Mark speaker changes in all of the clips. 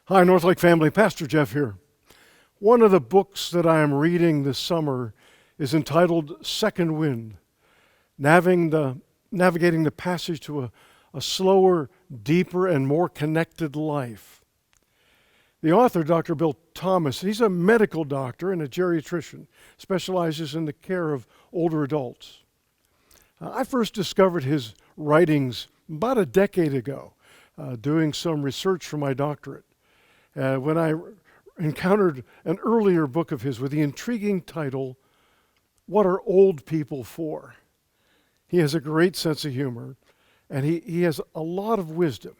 Speaker 1: Hi, Northlake family. Pastor Jeff here. One of the books that I am reading this summer is entitled Second Wind, navigating the passage to a slower, deeper, and more connected life. The author, Dr. Bill Thomas, he's a medical doctor and a geriatrician, specializes in the care of older adults. I first discovered his writings about a decade ago, doing some research for my doctorate. When I encountered an earlier book of his with the intriguing title, What Are Old People For? He has a great sense of humor, and he has a lot of wisdom.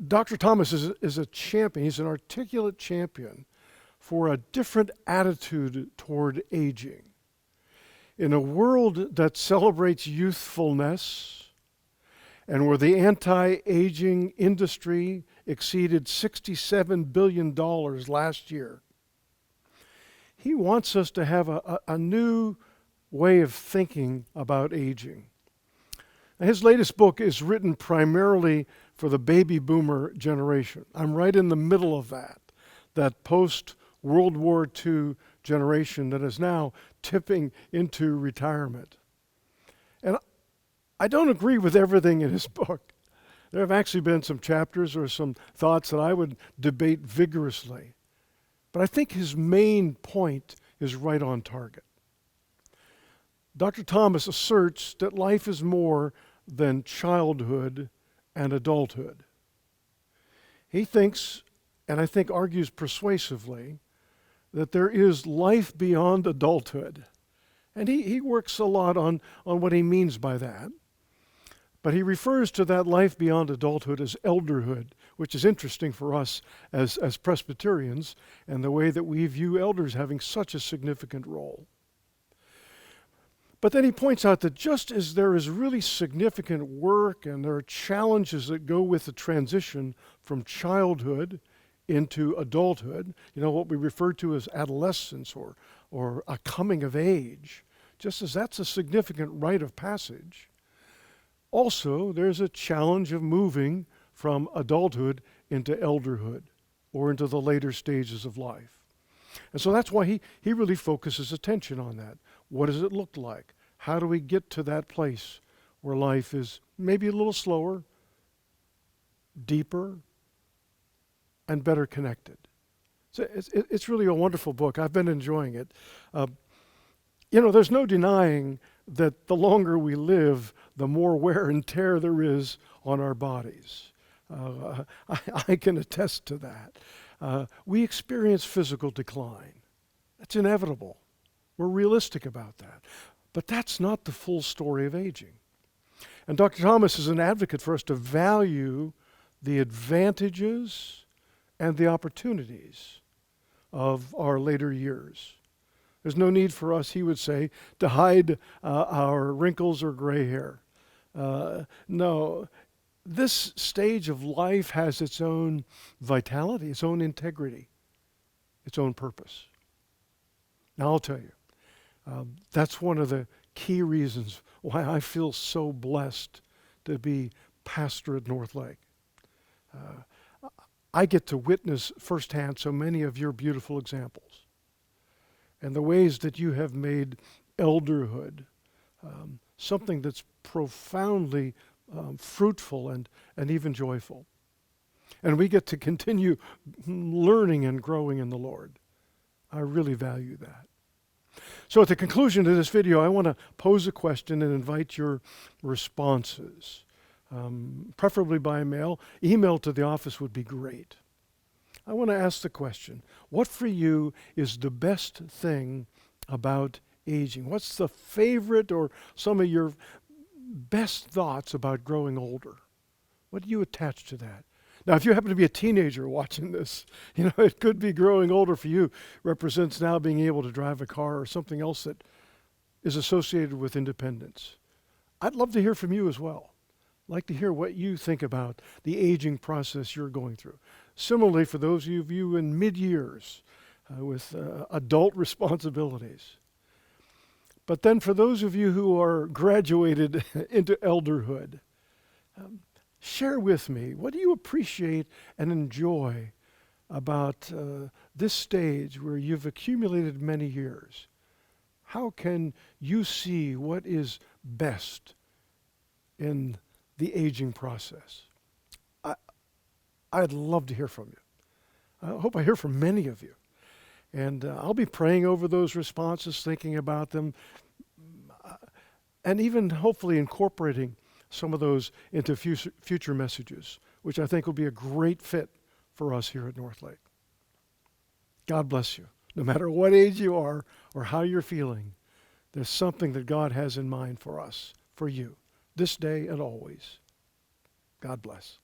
Speaker 1: Dr. Thomas is a champion. He's an articulate champion for a different attitude toward aging. In a world that celebrates youthfulness, and where the anti-aging industry exceeded $67 billion last year, he wants us to have a new way of thinking about aging. His latest book is written primarily for the baby boomer generation. I'm right in the middle of that post-World War II generation that is now tipping into retirement. And I don't agree with everything in his book. There have actually been some chapters or some thoughts that I would debate vigorously. But I think his main point is right on target. Dr. Thomas asserts that life is more than childhood and adulthood. He thinks, and I think argues persuasively, that there is life beyond adulthood. And he works a lot on what he means by that. But he refers to that life beyond adulthood as elderhood, which is interesting for us as Presbyterians and the way that we view elders having such a significant role. But then he points out that just as there is really significant work and there are challenges that go with the transition from childhood into adulthood, what we refer to as adolescence or a coming of age, just as that's a significant rite of passage, also there's a challenge of moving from adulthood into elderhood or into the later stages of life. And so that's why he really focuses attention on that. What does it look like? How do we get to that place where life is maybe a little slower, deeper, and better connected? So it's really a wonderful book. I've been enjoying it. There's no denying that the longer we live, the more wear and tear there is on our bodies. I can attest to that. We experience physical decline. That's inevitable. We're realistic about that. But that's not the full story of aging. And Dr. Thomas is an advocate for us to value the advantages and the opportunities of our later years. There's no need for us, he would say, to hide our wrinkles or gray hair. No, this stage of life has its own vitality, its own integrity, its own purpose. Now I'll tell you, that's one of the key reasons why I feel so blessed to be pastor at Northlake. I get to witness firsthand so many of your beautiful examples and the ways that you have made elderhood something that's profoundly fruitful and even joyful. And we get to continue learning and growing in the Lord. I really value that. So at the conclusion of this video, I want to pose a question and invite your responses, preferably by mail. Email to the office would be great. I want to ask the question, what for you is the best thing about aging? What's the favorite or some of your best thoughts about growing older? What do you attach to that? Now, if you happen to be a teenager watching this, it could be growing older for you represents now being able to drive a car or something else that is associated with independence. I'd love to hear from you as well. I'd like to hear what you think about the aging process you're going through. Similarly, for those of you in mid-years with adult responsibilities. But then for those of you who are graduated into elderhood, share with me, what do you appreciate and enjoy about this stage where you've accumulated many years. How can you see what is best in the aging process? I'd love to hear from you. I hope I hear from many of you. And I'll be praying over those responses, thinking about them, and even hopefully incorporating some of those into future messages, which I think will be a great fit for us here at North Lake. God bless you. No matter what age you are or how you're feeling, there's something that God has in mind for us, for you, this day and always. God bless.